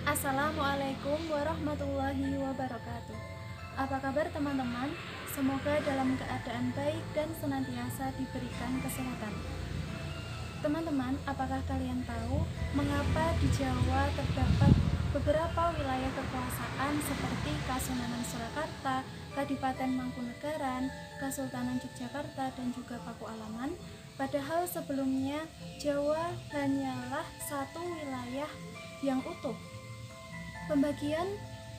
Assalamualaikum warahmatullahi wabarakatuh. Apa kabar teman-teman? Semoga dalam keadaan baik dan senantiasa diberikan kesehatan. Teman-teman, apakah kalian tahu mengapa di Jawa terdapat beberapa wilayah kekuasaan seperti Kasunanan Surakarta, Kadipaten Mangkunegaran, Kesultanan Yogyakarta, dan juga Paku Alaman? Padahal sebelumnya Jawa hanyalah satu wilayah yang utuh. Pembagian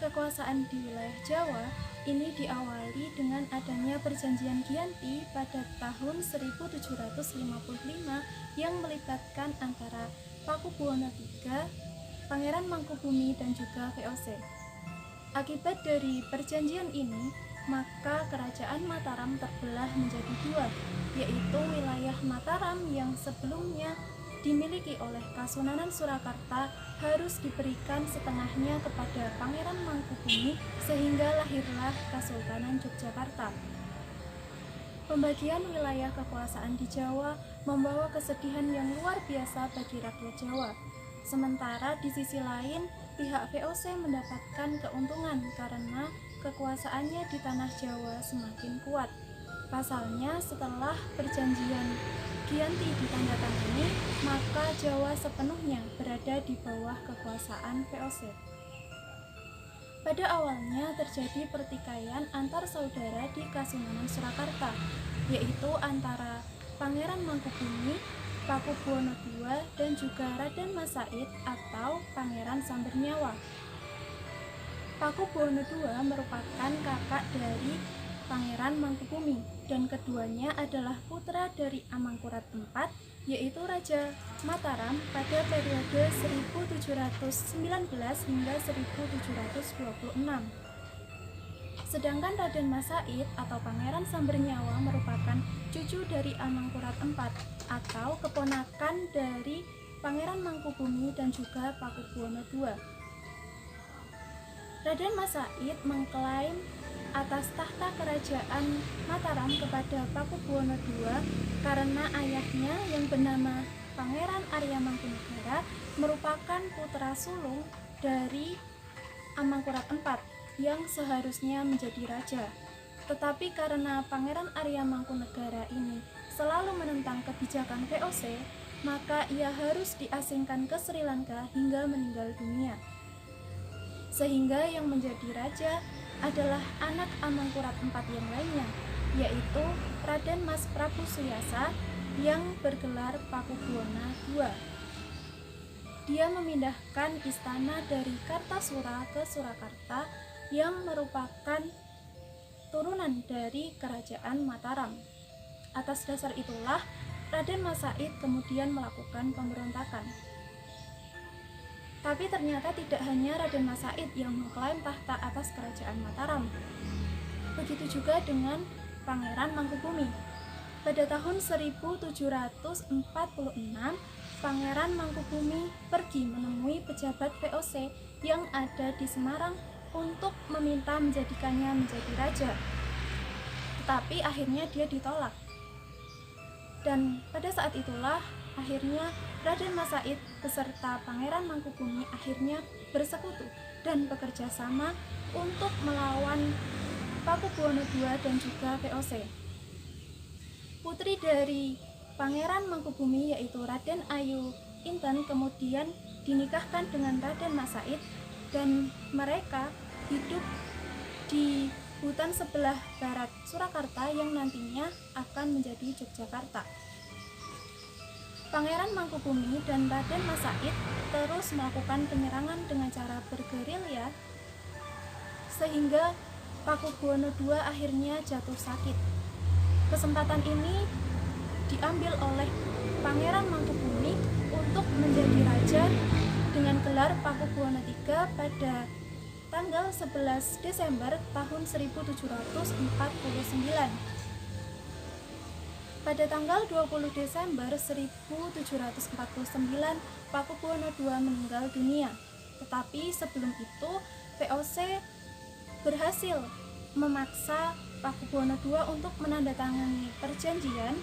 kekuasaan di wilayah Jawa ini diawali dengan adanya Perjanjian Giyanti pada tahun 1755 yang melibatkan antara Pakubuwono III, Pangeran Mangkubumi, dan juga VOC. Akibat dari perjanjian ini, maka Kerajaan Mataram terbelah menjadi dua, yaitu wilayah Mataram yang sebelumnya dimiliki oleh Kasunanan Surakarta harus diberikan setengahnya kepada Pangeran Mangkubumi sehingga lahirlah Kesultanan Yogyakarta. Pembagian wilayah kekuasaan di Jawa membawa kesedihan yang luar biasa bagi rakyat Jawa. Sementara di sisi lain, pihak VOC mendapatkan keuntungan karena kekuasaannya di tanah Jawa semakin kuat. Pasalnya, setelah perjanjian Giyanti ditandatangani, maka Jawa sepenuhnya berada di bawah kekuasaan VOC. Pada awalnya terjadi pertikaian antar saudara di Kasunanan Surakarta, yaitu antara Pangeran Mangkubumi, Pakubuwono II, dan juga Raden Mas Said atau Pangeran Sambernyawa. Pakubuwono II merupakan kakak dari Pangeran Mangkubumi, dan keduanya adalah putra dari Amangkurat IV, yaitu Raja Mataram pada periode 1719 hingga 1726. Sedangkan Raden Mas Said atau Pangeran Sambernyawa merupakan cucu dari Amangkurat IV atau keponakan dari Pangeran Mangkubumi dan juga Pakubuwono II. Raden Mas Said mengklaim atas tahta kerajaan Mataram kepada Pakubuwono II karena ayahnya yang bernama Pangeran Arya Mangkunegara merupakan putra sulung dari Amangkurat IV yang seharusnya menjadi raja. Tetapi karena Pangeran Arya Mangkunegara ini selalu menentang kebijakan VOC, maka ia harus diasingkan ke Sri Lanka hingga meninggal dunia. Sehingga yang menjadi raja adalah anak Amangkurat IV yang lainnya, yaitu Raden Mas Prabu Suyasa yang bergelar Pakubuwono II. Dia memindahkan istana dari Kartasura ke Surakarta yang merupakan turunan dari Kerajaan Mataram. Atas dasar itulah Raden Mas Said kemudian melakukan pemberontakan. Tapi ternyata tidak hanya Raden Mas Said yang mengklaim tahta atas Kerajaan Mataram. Begitu juga dengan Pangeran Mangkubumi. Pada tahun 1746, Pangeran Mangkubumi pergi menemui pejabat VOC yang ada di Semarang untuk meminta menjadikannya menjadi raja. Tetapi akhirnya dia ditolak. Dan pada saat itulah akhirnya Raden Mas Said beserta Pangeran Mangkubumi akhirnya bersekutu dan bekerja sama untuk melawan Pakubuwono II dan juga VOC. Putri dari Pangeran Mangkubumi yaitu Raden Ayu Inten kemudian dinikahkan dengan Raden Mas Said dan mereka hidup di hutan sebelah barat Surakarta yang nantinya akan menjadi Yogyakarta. Pangeran Mangkubumi dan Raden Mas Said terus melakukan penyerangan dengan cara bergerilya sehingga Pakubuwono II akhirnya jatuh sakit. Kesempatan ini diambil oleh Pangeran Mangkubumi untuk menjadi raja dengan gelar Pakubuwono III pada tanggal 11 Desember tahun 1749. Pada tanggal 20 Desember 1749, Pakubuwono II meninggal dunia. Tetapi sebelum itu, VOC berhasil memaksa Pakubuwono II untuk menandatangani perjanjian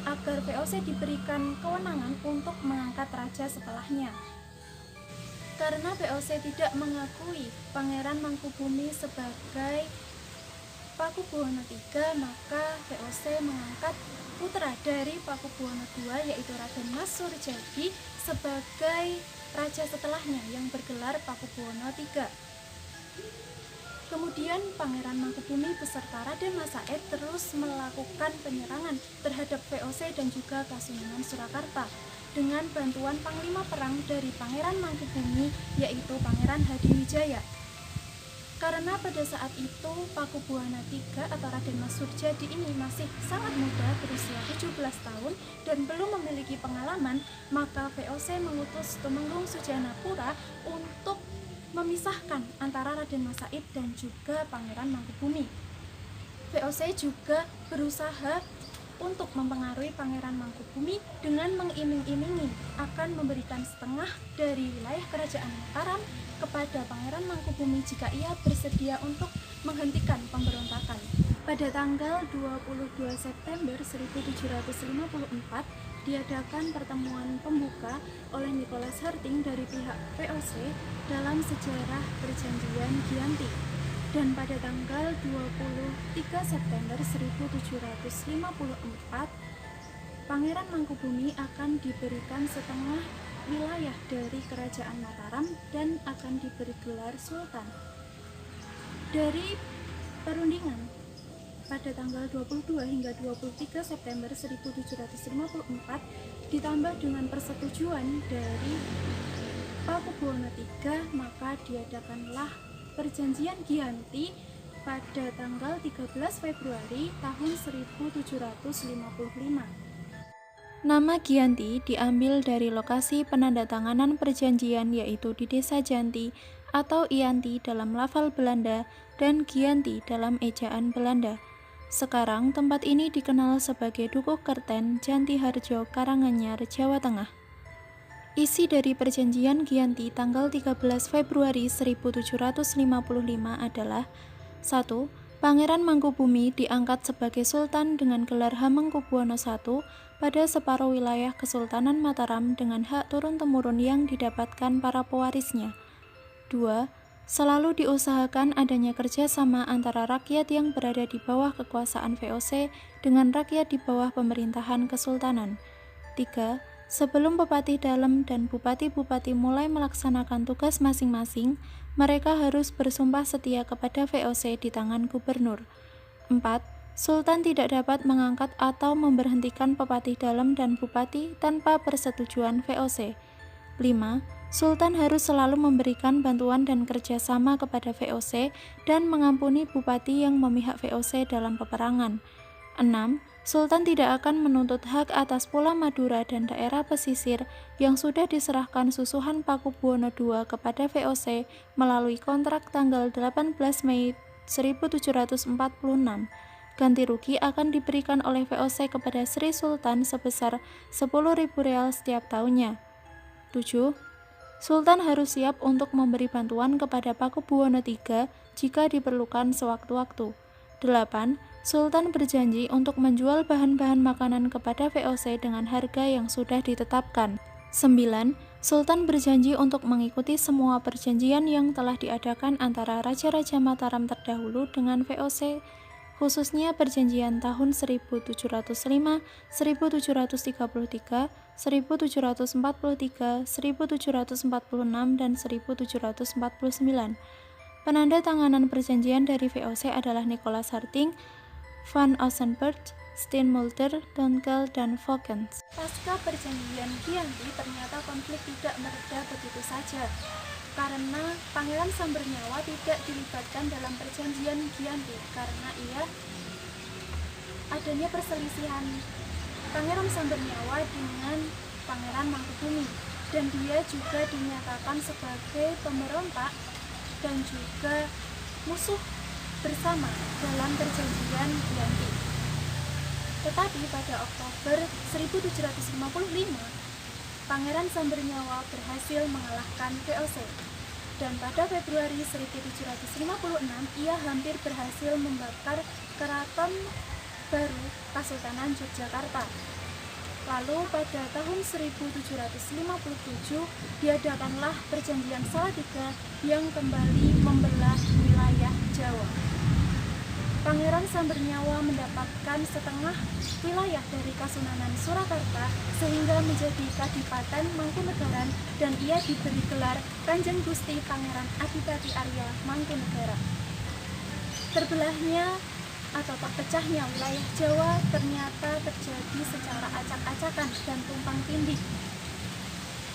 agar VOC diberikan kewenangan untuk mengangkat raja setelahnya. Karena VOC tidak mengakui Pangeran Mangkubumi sebagai Pakubuwono III, maka VOC mengangkat putra dari Pakubuwono II yaitu Raden Mas Surjadi sebagai raja setelahnya yang bergelar Pakubuwono III. Kemudian Pangeran Mangkubumi beserta Raden Mas Said terus melakukan penyerangan terhadap VOC dan juga Kasunanan Surakarta dengan bantuan panglima perang dari Pangeran Mangkubumi yaitu Pangeran Hadiwijaya. Karena pada saat itu Pakubuwono III atau Raden Mas Surjadi ini masih sangat muda berusia 17 tahun dan belum memiliki pengalaman, maka VOC mengutus Tumenggung Sujanapura untuk memisahkan antara Raden Mas Said dan juga Pangeran Mangkubumi. VOC juga berusaha untuk mempengaruhi Pangeran Mangkubumi dengan mengiming-imingi akan memberikan setengah dari wilayah kerajaan Mataram kepada Pangeran Mangkubumi jika ia bersedia untuk menghentikan pemberontakan. Pada tanggal 22 September 1754 diadakan pertemuan pembuka oleh Nicholas Harting dari pihak VOC dalam sejarah perjanjian Giyanti. Dan pada tanggal 23 September 1754, Pangeran Mangkubumi akan diberikan setengah wilayah dari kerajaan Mataram dan akan diberi gelar Sultan. Dari perundingan pada tanggal 22 hingga 23 September 1754 ditambah dengan persetujuan dari Pakubuwono III, maka diadakanlah Perjanjian Giyanti pada tanggal 13 Februari tahun 1755. Nama Giyanti diambil dari lokasi penandatanganan perjanjian yaitu di Desa Janti atau Ianti dalam lafal Belanda dan Giyanti dalam ejaan Belanda. Sekarang tempat ini dikenal sebagai Dukuh Kerten, Janti Harjo, Karanganyar, Jawa Tengah. Isi dari Perjanjian Giyanti tanggal 13 Februari 1755 adalah 1. Pangeran Mangkubumi diangkat sebagai Sultan dengan gelar Hamengkubuwono I pada separuh wilayah Kesultanan Mataram dengan hak turun-temurun yang didapatkan para pewarisnya. 2. Selalu diusahakan adanya kerjasama antara rakyat yang berada di bawah kekuasaan VOC dengan rakyat di bawah pemerintahan Kesultanan. 3. Sebelum Bupati Dalem dan Bupati-Bupati mulai melaksanakan tugas masing-masing, mereka harus bersumpah setia kepada VOC di tangan gubernur. 4. Sultan tidak dapat mengangkat atau memberhentikan Bupati Dalem dan Bupati tanpa persetujuan VOC. 5. Sultan harus selalu memberikan bantuan dan kerjasama kepada VOC dan mengampuni Bupati yang memihak VOC dalam peperangan. 6. Sultan tidak akan menuntut hak atas Pulau Madura dan daerah pesisir yang sudah diserahkan susuhan Pakubuwono II kepada VOC melalui kontrak tanggal 18 Mei 1746. Ganti rugi akan diberikan oleh VOC kepada Sri Sultan sebesar 10.000 real setiap tahunnya. 7. Sultan harus siap untuk memberi bantuan kepada Pakubuwono III jika diperlukan sewaktu-waktu. 8. Sultan berjanji untuk menjual bahan-bahan makanan kepada VOC dengan harga yang sudah ditetapkan. 9. Sultan berjanji untuk mengikuti semua perjanjian yang telah diadakan antara Raja-Raja Mataram terdahulu dengan VOC, khususnya perjanjian tahun 1705, 1733, 1743, 1746, dan 1749. Penanda tanganan perjanjian dari VOC adalah Nicholas Harting, Van Ossenbert, Steenmulder, Donkel, dan Vogels. Pasca perjanjian Giyanti, ternyata konflik tidak mereda begitu saja, karena Pangeran Sambernyawa tidak dilibatkan dalam perjanjian Giyanti karena adanya perselisihan Pangeran Sambernyawa dengan Pangeran Mangkubumi, dan dia juga dinyatakan sebagai pemberontak dan juga musuh bersama dalam perjanjian Giyanti. Tetapi pada Oktober 1755, Pangeran Sambernyawa berhasil mengalahkan VOC, dan pada Februari 1756 ia hampir berhasil membakar Keraton Baru Kasultanan Yogyakarta. Lalu pada tahun 1757 diadakanlah Perjanjian Salatiga yang kembali membelah wilayah Jawa. Pangeran Sambernyawa mendapatkan setengah wilayah dari Kasunanan Surakarta sehingga menjadi Kadipaten Mangkunegaran, dan ia diberi gelar Kanjeng Gusti Pangeran Adipati Arya Mangkunegaran. Terbelahnya atau terpecahnya wilayah Jawa ternyata terjadi secara acak-acakan dan tumpang tindih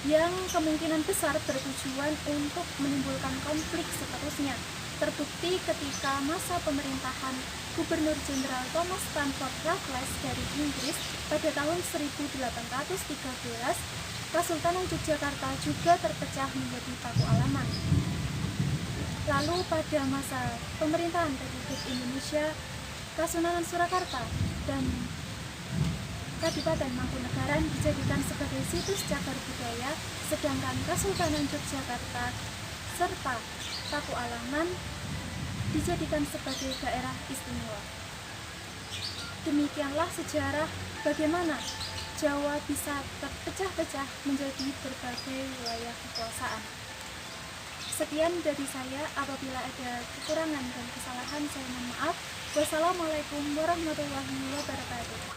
yang kemungkinan besar bertujuan untuk menimbulkan konflik seterusnya. Terbukti ketika masa pemerintahan Gubernur Jenderal Thomas Stamford Raffles dari Inggris pada tahun 1813, Kesultanan Yogyakarta juga terpecah menjadi Paku Alaman. Lalu pada masa pemerintahan Republik Indonesia, Kasunanan Surakarta dan Kadipaten Mangkunegaran dijadikan sebagai situs cagar budaya, sedangkan Kesultanan Yogyakarta serta Paku Alaman dijadikan sebagai daerah istimewa. Demikianlah sejarah bagaimana Jawa bisa terpecah-pecah menjadi berbagai wilayah kekuasaan. Sekian dari saya, apabila ada kekurangan dan kesalahan saya mohon maaf. Wassalamualaikum warahmatullahi wabarakatuh.